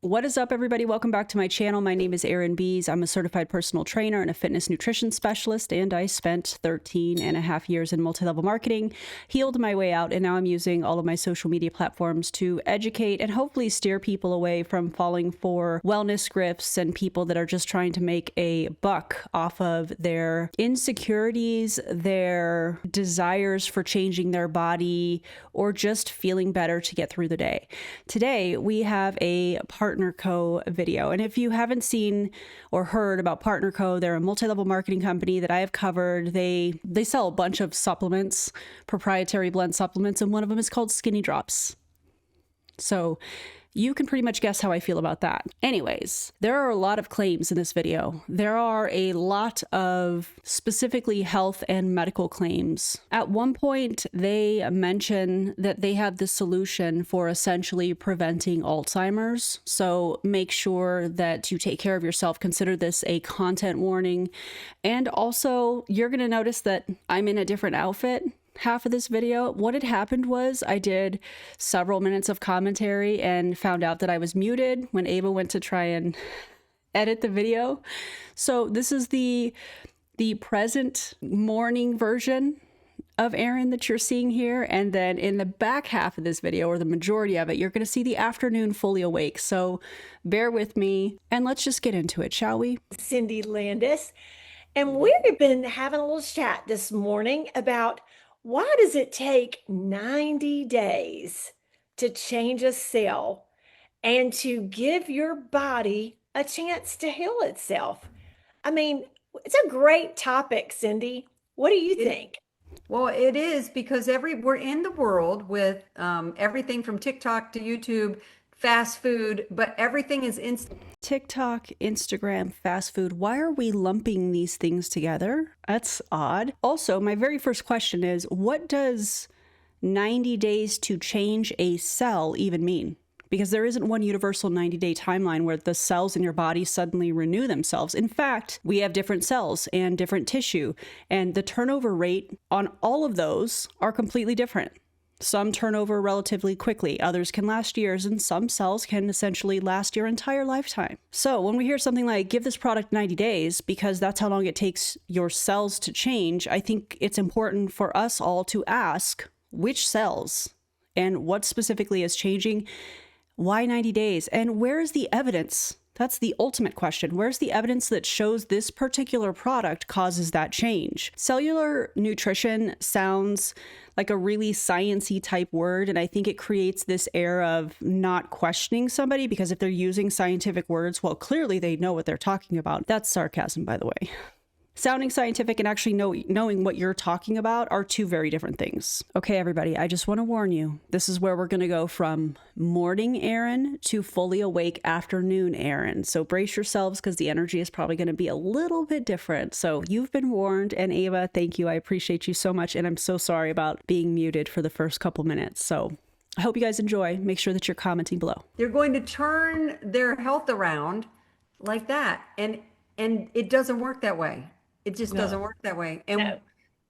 What is up, everybody? Welcome back to my channel. My name is Erin Bies. I'm a certified personal trainer and a fitness nutrition specialist, and I spent 13 and a half years in multi-level marketing, healed my way out, and now I'm using all of my social media platforms to educate and hopefully steer people away from falling for wellness grifts and people that are just trying to make a buck off of their insecurities, their desires for changing their body, or just feeling better to get through the day. Today, we have a Partner Co video. And if you haven't seen or heard about Partner Co, they're a multi-level marketing company that I have covered. They sell a bunch of supplements, proprietary blend supplements, and one of them is called Skinny Drops. So you can pretty much guess how I feel about that. Anyways, there are a lot of claims in this video. There are a lot of specifically health and medical claims. At one point, they mention that they have the solution for essentially preventing Alzheimer's. So make sure that you take care of yourself. Consider this a content warning. And also, you're going to notice that I'm in a different outfit. Half of this video, what had happened was I did several minutes of commentary and found out that I was muted when Ava went to try and edit the video. So this is the present morning version of Erin that you're seeing here. And then in the back half of this video, or the majority of it, you're going to see the afternoon fully awake. So bear with me and let's just get into it, shall we? Cindy Landis. And we've been having a little chat this morning about why does it take 90 days to change a cell and to give your body a chance to heal itself? I mean, it's a great topic, Cindy. What do you think? Well, it is because we're in the world with everything from TikTok to YouTube, fast food, but everything is instant. TikTok, Instagram, fast food. Why are we lumping these things together? That's odd. Also, my very first question is, what does 90 days to change a cell even mean? Because there isn't one universal 90-day timeline where the cells in your body suddenly renew themselves. In fact, we have different cells and different tissue, and the turnover rate on all of those are completely different. Some turn over relatively quickly, others can last years, and some cells can essentially last your entire lifetime. So when we hear something like, give this product 90 days, because that's how long it takes your cells to change, I think it's important for us all to ask which cells and what specifically is changing, why 90 days, and where is the evidence? That's the ultimate question. Where's the evidence that shows this particular product causes that change? Cellular nutrition sounds like a really sciencey type word, and I think it creates this air of not questioning somebody because if they're using scientific words, well, clearly they know what they're talking about. That's sarcasm, by the way. Sounding scientific and actually knowing what you're talking about are two very different things. Okay, everybody, I just want to warn you. This is where we're going to go from morning Erin to fully awake afternoon Erin. So brace yourselves because the energy is probably going to be a little bit different. So you've been warned. And Ava, thank you. I appreciate you so much. And I'm so sorry about being muted for the first couple minutes. So I hope you guys enjoy. Make sure that you're commenting below. They're going to turn their health around like that. And it doesn't work that way. It just doesn't work that way.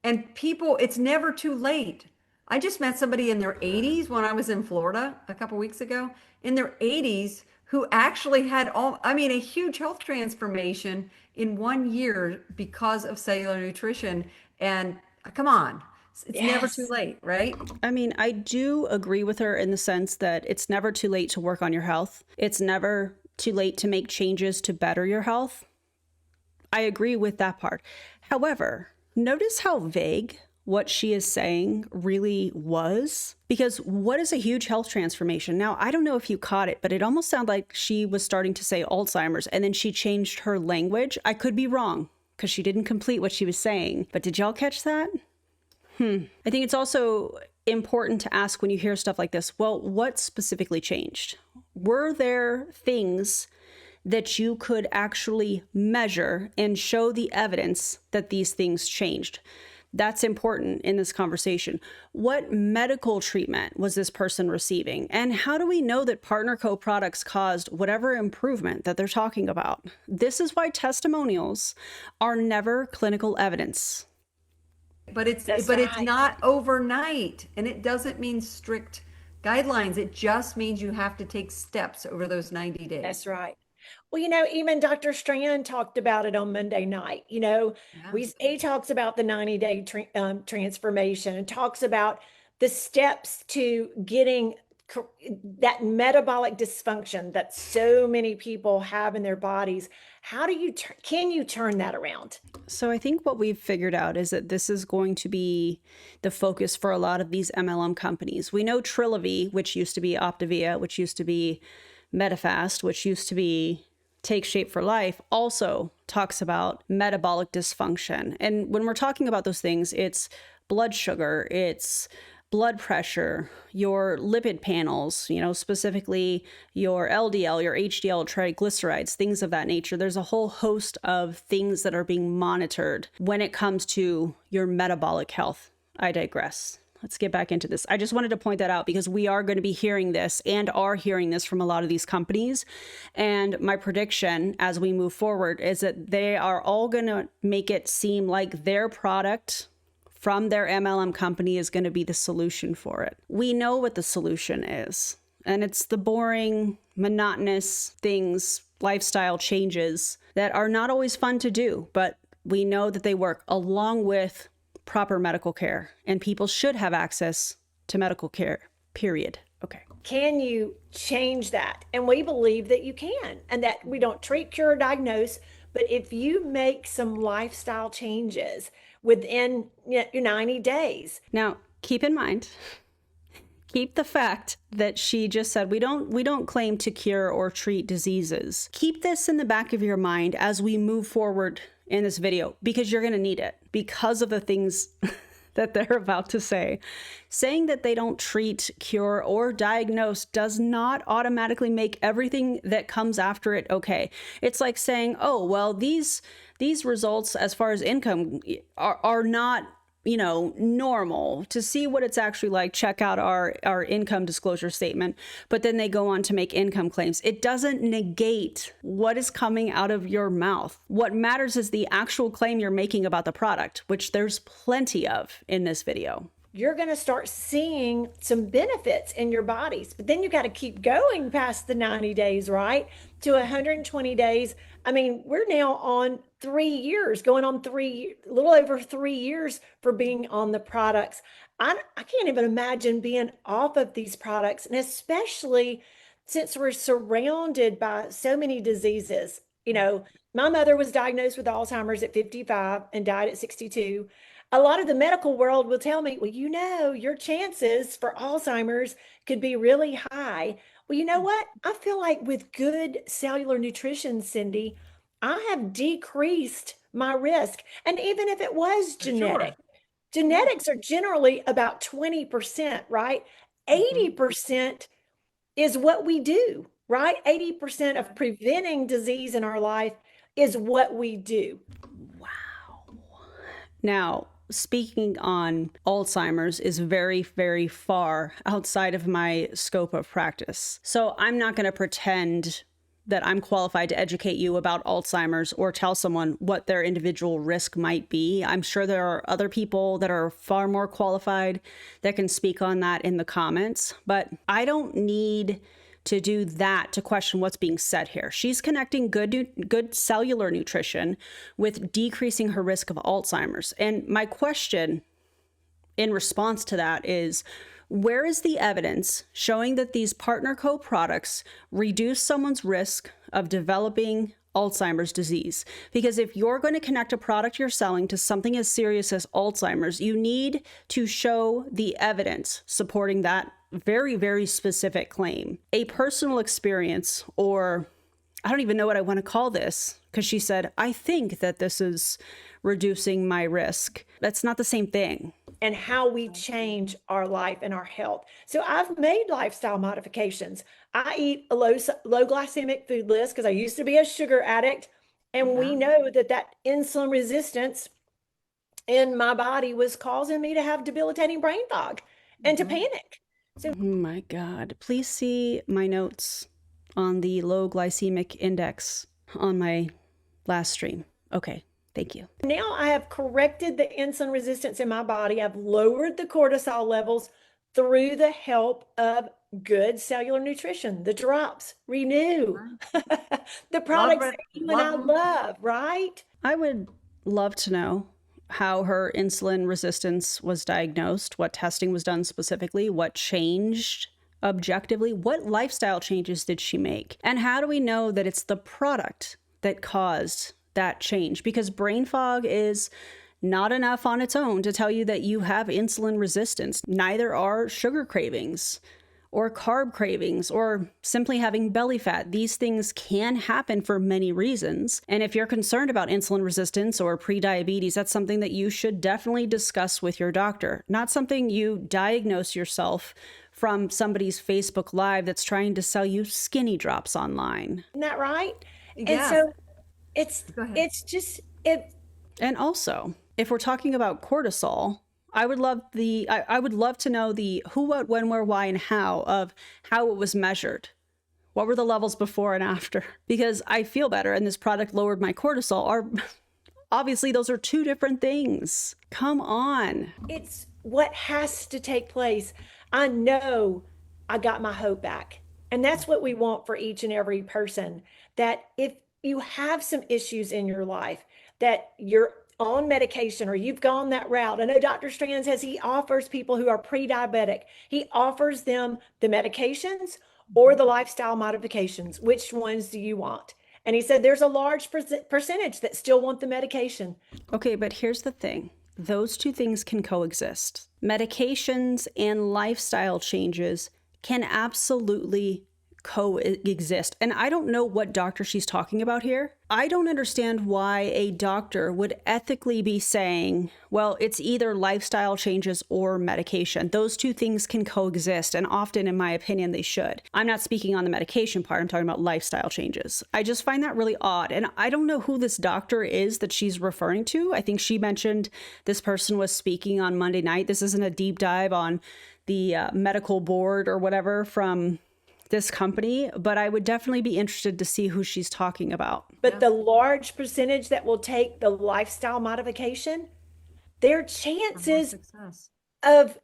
And people, it's never too late. I just met somebody in their 80s when I was in Florida a couple weeks ago, in their 80s, who actually had a huge health transformation in 1 year because of cellular nutrition. And come on, it's never too late, right? I mean, I do agree with her in the sense that it's never too late to work on your health. It's never too late to make changes to better your health. I agree with that part. However, notice how vague what she is saying really was, because what is a huge health transformation? Now, I don't know if you caught it, but it almost sounded like she was starting to say Alzheimer's and then she changed her language. I could be wrong because she didn't complete what she was saying, but did y'all catch that? I think it's also important to ask when you hear stuff like this, well, what specifically changed? Were there things that you could actually measure and show the evidence that these things changed? That's important in this conversation. What medical treatment was this person receiving? And how do we know that Partner Co products caused whatever improvement that they're talking about? This is why testimonials are never clinical evidence. But it's not overnight, and it doesn't mean strict guidelines. It just means you have to take steps over those 90 days. That's right. Well, even Dr. Strand talked about it on Monday night. Yeah. He talks about the 90-day transformation and talks about the steps to getting that metabolic dysfunction that so many people have in their bodies. How do you can you turn that around? So I think what we've figured out is that this is going to be the focus for a lot of these MLM companies. We know Trilogy, which used to be Optavia, which used to be Medifast, which used to be Take Shape for Life, also talks about metabolic dysfunction. And when we're talking about those things, it's blood sugar, it's blood pressure, your lipid panels, specifically your LDL, your HDL, triglycerides, things of that nature. There's a whole host of things that are being monitored when it comes to your metabolic health. I digress. Let's get back into this. I just wanted to point that out because we are going to be hearing this and are hearing this from a lot of these companies. And my prediction as we move forward is that they are all going to make it seem like their product from their MLM company is going to be the solution for it. We know what the solution is, and it's the boring, monotonous things, lifestyle changes that are not always fun to do, but we know that they work along with proper medical care, and people should have access to medical care, period. Okay. Can you change that? And we believe that you can, and that we don't treat, cure, or diagnose, but if you make some lifestyle changes within your 90 days. Now, keep in mind, keep the fact that she just said we don't claim to cure or treat diseases. Keep this in the back of your mind as we move forward in this video, because you're going to need it because of the things that they're about to say. Saying that they don't treat, cure, or diagnose does not automatically make everything that comes after it okay. It's like saying, oh, well, these results as far as income are not, normal. To see what it's actually like, check out our income disclosure statement. But then they go on to make income claims. It doesn't negate what is coming out of your mouth. What matters is the actual claim you're making about the product, which there's plenty of in this video. You're going to start seeing some benefits in your bodies, but then you got to keep going past the 90 days, right? To 120 days. I mean, we're now on 3 years, going on a little over 3 years for being on the products. I can't even imagine being off of these products, and especially since we're surrounded by so many diseases. My mother was diagnosed with Alzheimer's at 55 and died at 62. A lot of the medical world will tell me, well, your chances for Alzheimer's could be really high. Well, you know what? I feel like with good cellular nutrition, Cindy, I have decreased my risk. And even if it was genetic, genetics are generally about 20%, right? 80% is what we do, right? 80% of preventing disease in our life is what we do. Wow. Now, speaking on Alzheimer's is very, very far outside of my scope of practice. So I'm not going to pretend that I'm qualified to educate you about Alzheimer's or tell someone what their individual risk might be. I'm sure there are other people that are far more qualified that can speak on that in the comments, but I don't need to do that to question what's being said here. She's connecting good cellular nutrition with decreasing her risk of Alzheimer's. And my question in response to that is, where is the evidence showing that these partner co-products reduce someone's risk of developing Alzheimer's disease? Because if you're going to connect a product you're selling to something as serious as Alzheimer's, you need to show the evidence supporting that very, very specific claim. A personal experience, or I don't even know what I want to call this, because she said, I think that this is reducing my risk. That's not the same thing. And how we change our life and our health. So I've made lifestyle modifications. I eat a low glycemic food list because I used to be a sugar addict. And we know that insulin resistance in my body was causing me to have debilitating brain fog and to panic. So, oh my God, please see my notes on the low glycemic index on my last stream. Okay. Thank you. Now I have corrected the insulin resistance in my body. I've lowered the cortisol levels through the help of good cellular nutrition, the drops, Renew, the Love products it. that you and Love I them. love, right? I would love to know how her insulin resistance was diagnosed, what testing was done specifically, what changed objectively, what lifestyle changes did she make, and how do we know that it's the product that caused that change? Because brain fog is not enough on its own to tell you that you have insulin resistance. Neither are sugar cravings or carb cravings or simply having belly fat. These things can happen for many reasons. And if you're concerned about insulin resistance or prediabetes, that's something that you should definitely discuss with your doctor, not something you diagnose yourself from somebody's Facebook Live that's trying to sell you skinny drops online. Isn't that right? And Yes. so it's Go ahead. it's just it And also, if we're talking about cortisol, I would love I would love to know the who, what, when, where, why, and how of how it was measured. What were the levels before and after? Because I feel better and this product lowered my cortisol. Or obviously those are two different things. Come on. it's what has to take place. I know I got my hope back. And that's what we want for each and every person. That if you have some issues in your life, that you're on medication or you've gone that route. I know Dr. Strand says he offers people who are pre-diabetic, he offers them the medications or the lifestyle modifications. Which ones do you want? And he said there's a large percentage that still want the medication. Okay, but here's the thing. Those two things can coexist. Medications and lifestyle changes can absolutely coexist. And I don't know what doctor she's talking about here. I don't understand why a doctor would ethically be saying, well, it's either lifestyle changes or medication. Those two things can coexist. And often, in my opinion, they should. I'm not speaking on the medication part. I'm talking about lifestyle changes. I just find that really odd. And I don't know who this doctor is that she's referring to. I think she mentioned this person was speaking on Monday night. This isn't a deep dive on the medical board or whatever from this company, but I would definitely be interested to see who she's talking about. But the large percentage that will take the lifestyle modification, their chances of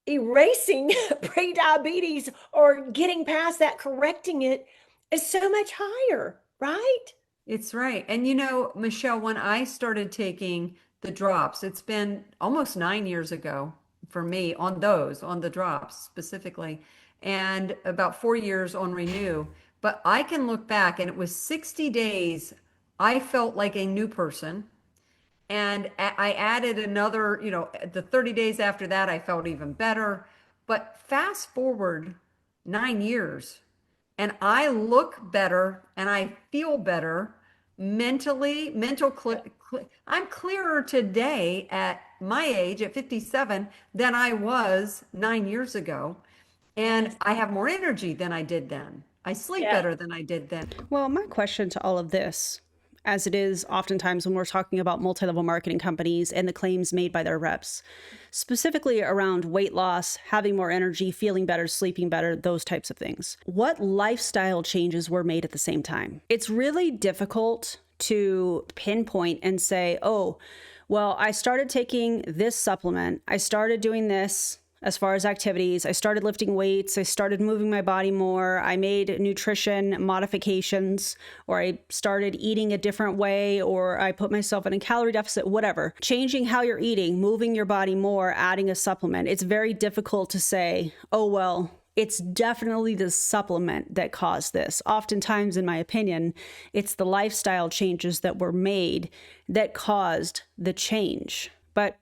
erasing pre-diabetes or getting past that, correcting it, is so much higher, right? It's right. And Michelle, when I started taking the drops, it's been almost 9 years ago for me on the drops specifically, and about 4 years on Renew. But I can look back and it was 60 days. I felt like a new person. And I added another, the 30 days after that, I felt even better. But fast forward 9 years and I look better and I feel better mentally, I'm clearer today at my age at 57 than I was 9 years ago. And I have more energy than I did then. I sleep better than I did then. Well, my question to all of this, as it is oftentimes when we're talking about multi-level marketing companies and the claims made by their reps, specifically around weight loss, having more energy, feeling better, sleeping better, those types of things. What lifestyle changes were made at the same time? It's really difficult to pinpoint and say, oh, well, I started taking this supplement, I started doing this as far as activities, I started lifting weights, I started moving my body more, I made nutrition modifications, or I started eating a different way, or I put myself in a calorie deficit, whatever. Changing how you're eating, moving your body more, adding a supplement. It's very difficult to say, oh, well, it's definitely the supplement that caused this. Oftentimes, in my opinion, it's the lifestyle changes that were made that caused the change. But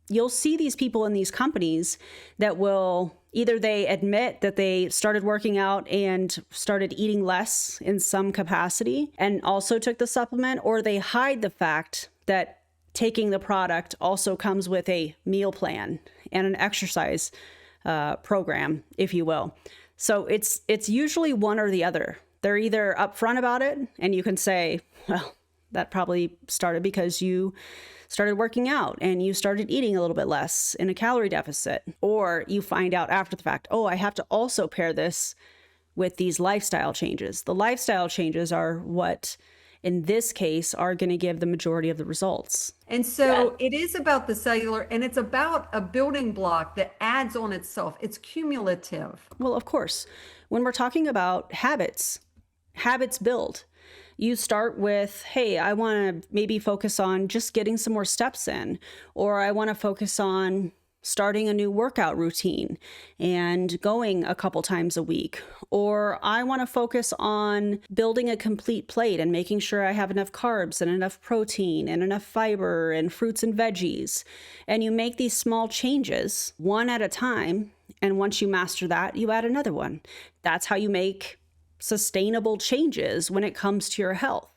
you'll see these people in these companies that will either they admit that they started working out and started eating less in some capacity and also took the supplement, or they hide the fact that taking the product also comes with a meal plan and an exercise program, if you will. So it's usually one or the other. They're either upfront about it and you can say, well, that probably started because you started working out and you started eating a little bit less in a calorie deficit. Or you find out after the fact, oh, I have to also pair this with these lifestyle changes. The lifestyle changes are what in this case, are going to give the majority of the results. And so it is about the cellular, and it's about a building block that adds on itself. It's cumulative. Well, of course, when we're talking about habits build. You start with, hey, I want to maybe focus on just getting some more steps in, or I want to focus on starting a new workout routine and going a couple times a week, or I want to focus on building a complete plate and making sure I have enough carbs and enough protein and enough fiber and fruits and veggies. And you make these small changes one at a time. And once you master that, you add another one. That's how you make sustainable changes when it comes to your health.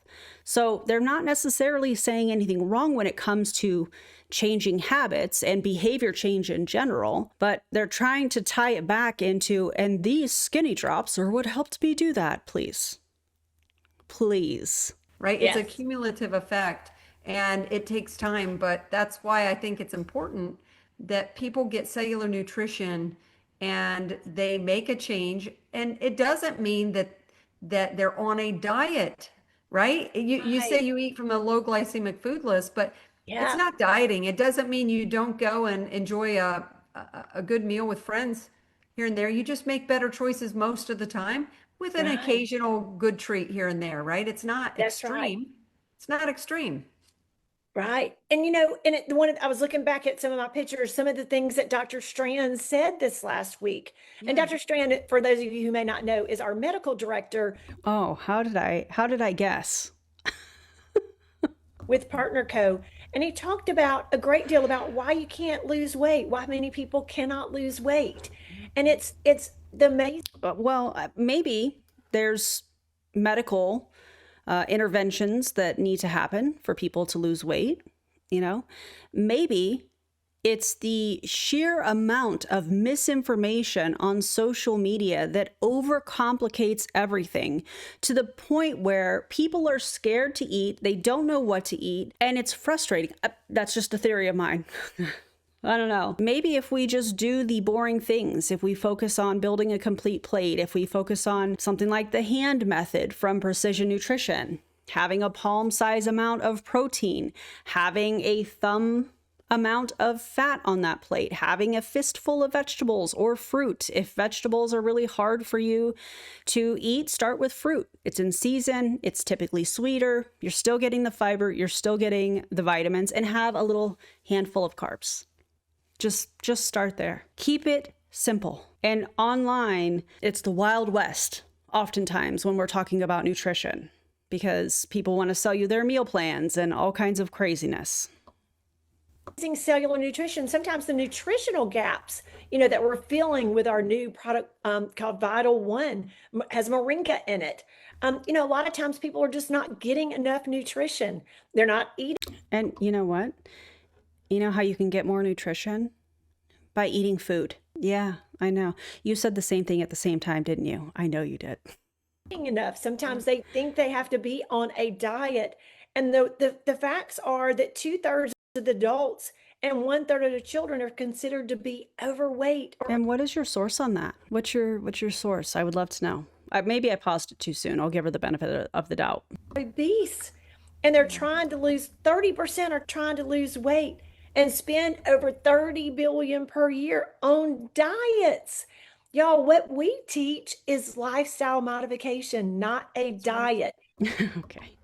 So they're not necessarily saying anything wrong when it comes to changing habits and behavior change in general, but they're trying to tie it back into, and these skinny drops are what helped me do that, please. Please. Right? Yes. It's a cumulative effect, and it takes time, but that's why I think it's important that people get cellular nutrition and they make a change. And it doesn't mean that they're on a diet, right? You say you eat from a low glycemic food list, but it's not dieting. It doesn't mean you don't go and enjoy a good meal with friends here and there. You just make better choices most of the time with an occasional good treat here and there, right? It's not extreme. It's not extreme. Right. And I was looking back at some of my pictures, some of the things that Dr. Strand said this last week. And Dr. Strand, for those of you who may not know, is our medical director. Oh, how did I guess? With Partner Co. And he talked about a great deal about why you can't lose weight, why many people cannot lose weight. And it's the amazing. Well, maybe there's medical interventions that need to happen for people to lose weight. Maybe it's the sheer amount of misinformation on social media that overcomplicates everything to the point where people are scared to eat, they don't know what to eat, and it's frustrating. That's just a theory of mine. I don't know. Maybe if we just do the boring things, if we focus on building a complete plate, if we focus on something like the hand method from Precision Nutrition, having a palm size amount of protein, having a thumb amount of fat on that plate, having a fistful of vegetables or fruit. If vegetables are really hard for you to eat, start with fruit. It's in season, it's typically sweeter, you're still getting the fiber, you're still getting the vitamins, and have a little handful of carbs. Just start there. Keep it simple. And online, it's the Wild West, oftentimes when we're talking about nutrition, because people want to sell you their meal plans and all kinds of craziness. Using cellular nutrition, sometimes the nutritional gaps, that we're filling with our new product called Vital One has moringa in it. A lot of times people are just not getting enough nutrition. They're not eating. And you know what? You know how you can get more nutrition? By eating food. Yeah, I know. You said the same thing at the same time, didn't you? I know you did. Enough. Sometimes they think they have to be on a diet. And the facts are that 2/3 of the adults and 1/3 of the children are considered to be overweight. And what is your source on that? What's your source? I would love to know. Maybe I paused it too soon. I'll give her the benefit of the doubt. Obese. And they're trying to lose, 30% are trying to lose weight and spend over $30 billion per year on diets. Y'all, what we teach is lifestyle modification, not a diet. Okay.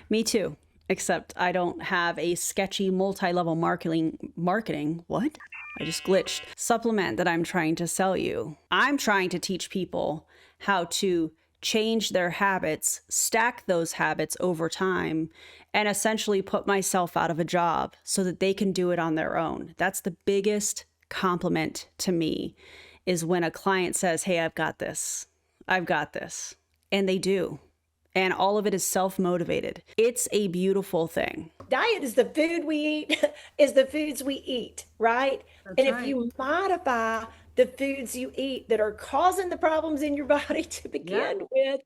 Me too. Except I don't have a sketchy multi-level marketing. What? I just glitched. Supplement that I'm trying to sell you. I'm trying to teach people how to change their habits, stack those habits over time, and essentially put myself out of a job so that they can do it on their own. That's the biggest compliment to me, is when a client says, hey, I've got this. And they do. And all of it is self-motivated. It's a beautiful thing. Diet is the food we eat, is the foods we eat, right? That's and right. If you modify the foods you eat that are causing the problems in your body to begin with,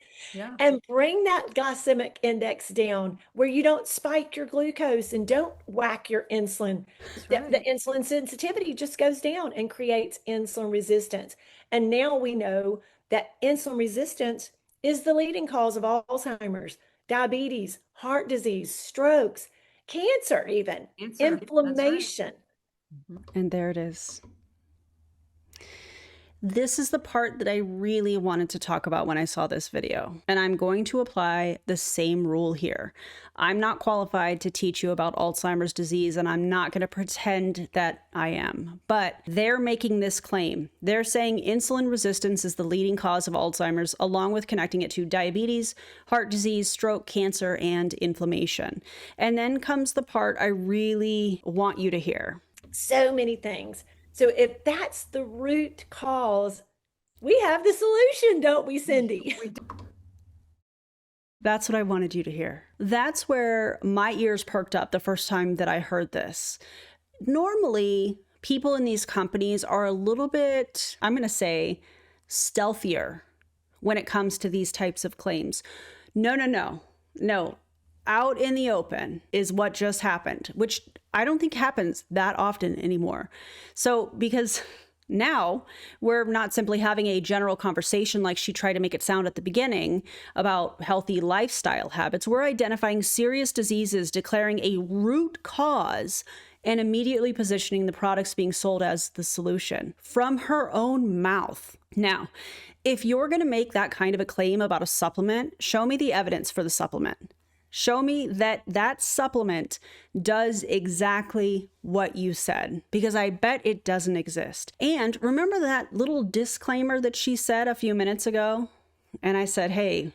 and bring that glycemic index down where you don't spike your glucose and don't whack your insulin. The insulin sensitivity just goes down and creates insulin resistance. And now we know that insulin resistance is the leading cause of Alzheimer's, diabetes, heart disease, strokes, cancer, even Cancer. That's right. inflammation. And there it is. This is the part that I really wanted to talk about when I saw this video, and I'm going to apply the same rule here. I'm not qualified to teach you about Alzheimer's disease, and I'm not going to pretend that I am, but they're making this claim. They're saying insulin resistance is the leading cause of Alzheimer's, along with connecting it to diabetes, heart disease, stroke, cancer, and inflammation. And then comes the part I really want you to hear. So many things. So if that's the root cause, we have the solution, don't we, Cindy? That's what I wanted you to hear. That's where my ears perked up the first time that I heard this. Normally, people in these companies are a little bit, I'm going to say, stealthier when it comes to these types of claims. No. Out in the open is what just happened, which I don't think happens that often anymore. So, because now we're not simply having a general conversation like she tried to make it sound at the beginning about healthy lifestyle habits. We're identifying serious diseases, declaring a root cause, and immediately positioning the products being sold as the solution from her own mouth. Now, if you're going to make that kind of a claim about a supplement, show me the evidence for the supplement. Show me that that supplement does exactly what you said, because I bet it doesn't exist. And remember that little disclaimer that she said a few minutes ago? And I said, hey,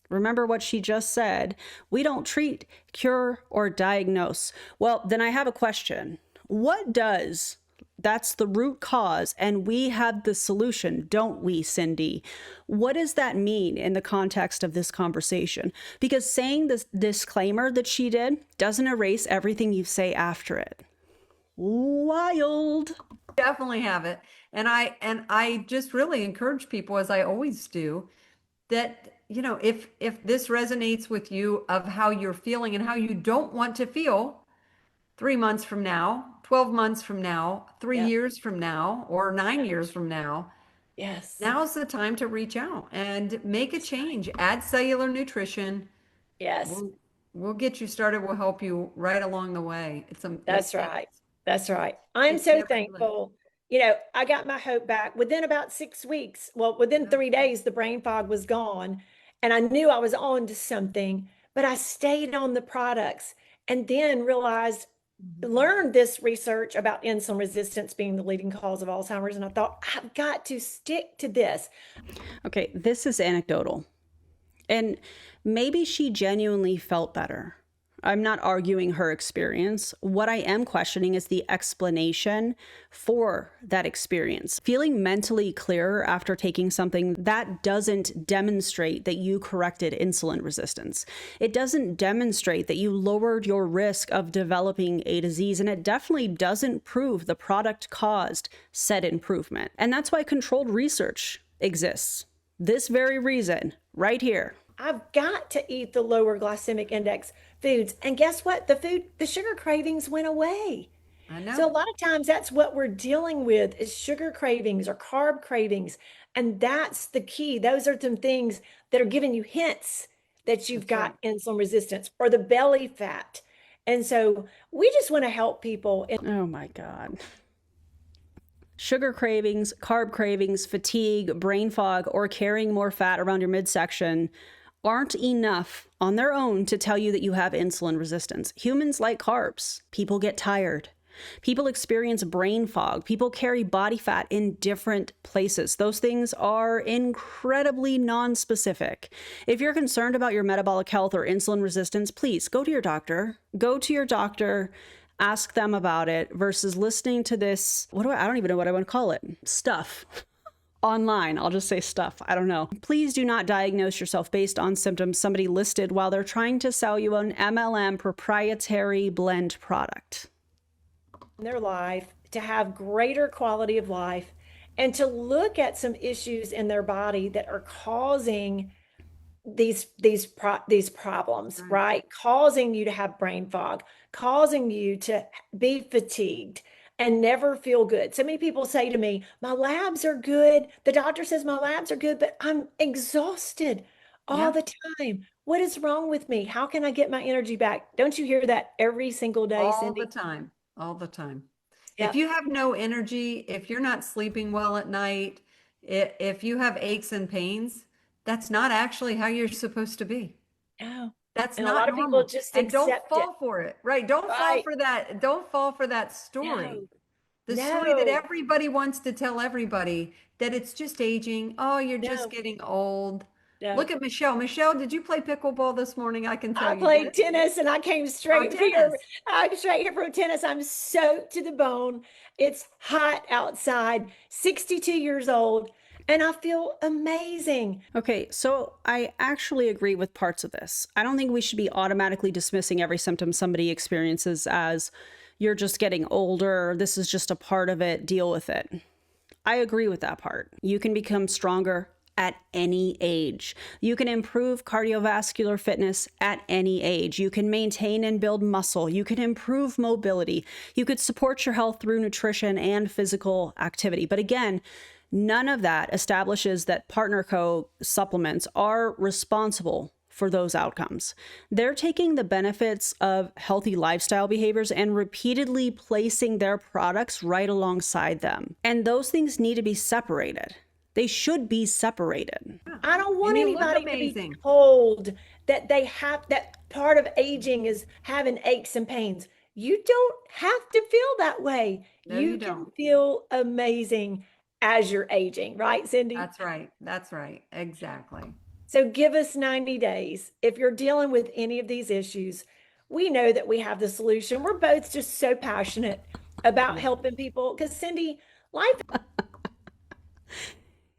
remember what she just said? We don't treat, cure, or diagnose. Well, then I have a question. What does? That's the root cause, and we have the solution, don't we, Cindy? What does that mean in the context of this conversation? Because saying this disclaimer that she did doesn't erase everything you say after it. Wild. Definitely have it. And I just really encourage people, as I always do, that, you know, if this resonates with you of how you're feeling and how you don't want to feel 3 months from now, 12 months from now, 3 years from now, or 9 years from now, Yes. now's the time to reach out and make a change. Add cellular nutrition. Yes. We'll get you started. We'll help you right along the way. That's right. That's right. I'm so thankful. You know, I got my hope back within about 6 weeks. Well, within 3 days, the brain fog was gone, and I knew I was on to something, but I stayed on the products and then realized, learned this research about insulin resistance being the leading cause of Alzheimer's. And I thought, I've got to stick to this. Okay, this is anecdotal. And maybe she genuinely felt better. I'm not arguing her experience. What I am questioning is the explanation for that experience. Feeling mentally clearer after taking something, that doesn't demonstrate that you corrected insulin resistance. It doesn't demonstrate that you lowered your risk of developing a disease, and it definitely doesn't prove the product caused said improvement. And that's why controlled research exists. This very reason, right here. I've got to eat the lower glycemic index foods. And guess what? The sugar cravings went away. I know. So a lot of times that's what we're dealing with is sugar cravings or carb cravings. And that's the key. Those are some things that are giving you hints that you've got insulin resistance or the belly fat. And so we just want to help people. Oh my God. Sugar cravings, carb cravings, fatigue, brain fog, or carrying more fat around your midsection aren't enough on their own to tell you that you have insulin resistance. Humans like carbs. People get tired. People experience brain fog. People carry body fat in different places. Those things are incredibly non-specific. If you're concerned about your metabolic health or insulin resistance, please go to your doctor. Go to your doctor. Ask them about it versus listening to this, I don't even know what I want to call it, stuff online. I'll just say stuff. I don't know. Please do not diagnose yourself based on symptoms somebody listed while they're trying to sell you an MLM proprietary blend product. In their life, to have greater quality of life, and to look at some issues in their body that are causing these problems, right? Causing you to have brain fog, causing you to be fatigued and never feel good. So many people say to me, my labs are good. The doctor says my labs are good, but I'm exhausted all the time. What is wrong with me? How can I get my energy back? Don't you hear that every single day, All the Cindy? time, all the time. If Yep. you have no energy, if you're not sleeping well at night, if you have aches and pains, that's not actually how you're supposed to be. Oh. That's And a not lot of people normal. just And don't accept it. fall for it, right? Don't fall Right. for that. Don't fall for that story. No. The story that No. everybody wants to tell everybody that it's just aging. Oh, you're just No. getting old. No. Look at Michelle. Michelle, did you play pickleball this morning? I can tell I you did. played tennis and I came Oh, straight here. tennis. I'm straight here from tennis. I'm soaked to the bone. It's hot outside, 62 years old, and I feel amazing. Okay, so I actually agree with parts of this. I don't think we should be automatically dismissing every symptom somebody experiences as you're just getting older, this is just a part of it, deal with it. I agree with that part. You can become stronger at any age. You can improve cardiovascular fitness at any age. You can maintain and build muscle. You can improve mobility. You could support your health through nutrition and physical activity. But again, none of that establishes that Partner Co. supplements are responsible for those outcomes. They're taking the benefits of healthy lifestyle behaviors and repeatedly placing their products right alongside them. And those things need to be separated. They should be separated. I don't want And you look anybody to be amazing. told that they have that part of aging is having aches and pains. You don't have to feel that way. No, You you can don't. feel amazing as you're aging, right, Cindy? That's right. That's right. Exactly. So give us 90 days. If you're dealing with any of these issues, we know that we have the solution. We're both just so passionate about helping people because, Cindy, life.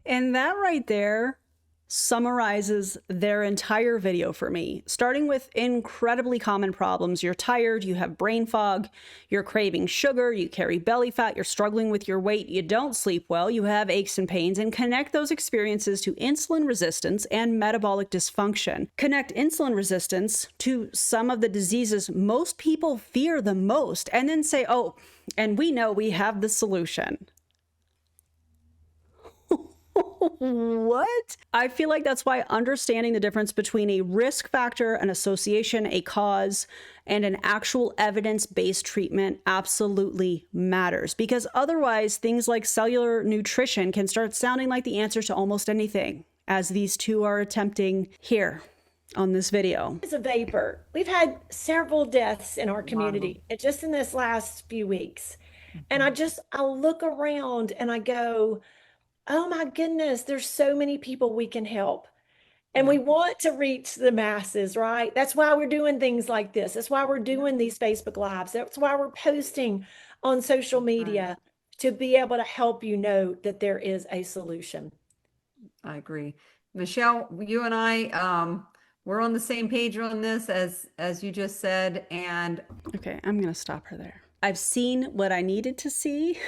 And that right there summarizes their entire video for me, starting with incredibly common problems. You're tired, you have brain fog, you're craving sugar, you carry belly fat, you're struggling with your weight, you don't sleep well, you have aches and pains, and connect those experiences to insulin resistance and metabolic dysfunction. Connect insulin resistance to some of the diseases most people fear the most, and then say, oh, and we know we have the solution. What? I feel like that's why understanding the difference between a risk factor, an association, a cause, and an actual evidence-based treatment absolutely matters. Because otherwise, things like cellular nutrition can start sounding like the answer to almost anything, as these two are attempting here on this video. It's a vapor. We've had several deaths in our community just in this last few weeks. And I look around and I go, oh my goodness, there's so many people we can help. And we want to reach the masses, right? That's why we're doing things like this. That's why we're doing these Facebook Lives. That's why we're posting on social media to be able to help you know that there is a solution. I agree. Michelle, you and I, we're on the same page on this as you just said. And okay, I'm gonna stop her there. I've seen what I needed to see.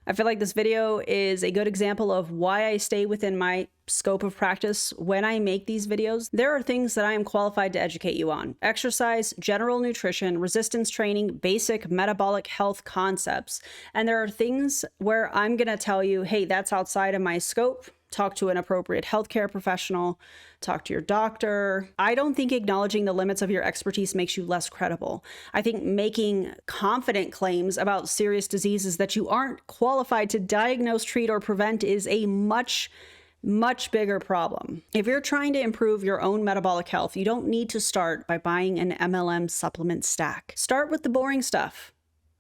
I feel like this video is a good example of why I stay within my scope of practice when I make these videos. There are things that I am qualified to educate you on: exercise, general nutrition, resistance training, basic metabolic health concepts. And there are things where I'm going to tell you, hey, that's outside of my scope. Talk to an appropriate healthcare professional, talk to your doctor. I don't think acknowledging the limits of your expertise makes you less credible. I think making confident claims about serious diseases that you aren't qualified to diagnose, treat, or prevent is a much bigger problem. If you're trying to improve your own metabolic health, you don't need to start by buying an MLM supplement stack. Start with the boring stuff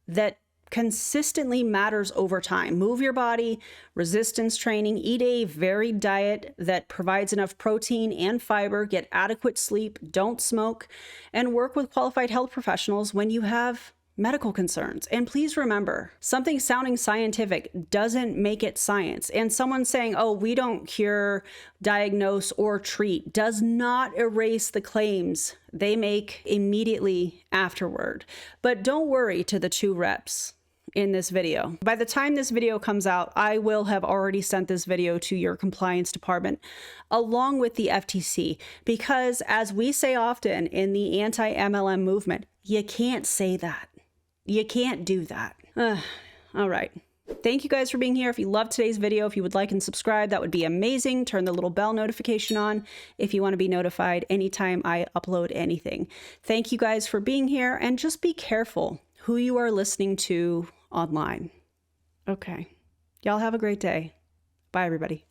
that consistently matters over time. Move your body, resistance training, eat a varied diet that provides enough protein and fiber, get adequate sleep, don't smoke, and work with qualified health professionals when you have medical concerns. And please remember, something sounding scientific doesn't make it science. And someone saying, oh, we don't cure, diagnose, or treat does not erase the claims they make immediately afterward. But don't worry to the 2 reps in this video. By the time this video comes out, I will have already sent this video to your compliance department along with the FTC, because as we say often in the anti-MLM movement, you can't say that. You can't do that. All right. Thank you guys for being here. If you loved today's video, if you would like and subscribe, that would be amazing. Turn the little bell notification on if you want to be notified anytime I upload anything. Thank you guys for being here, and just be careful who you are listening to online. Okay. Y'all have a great day. Bye, everybody.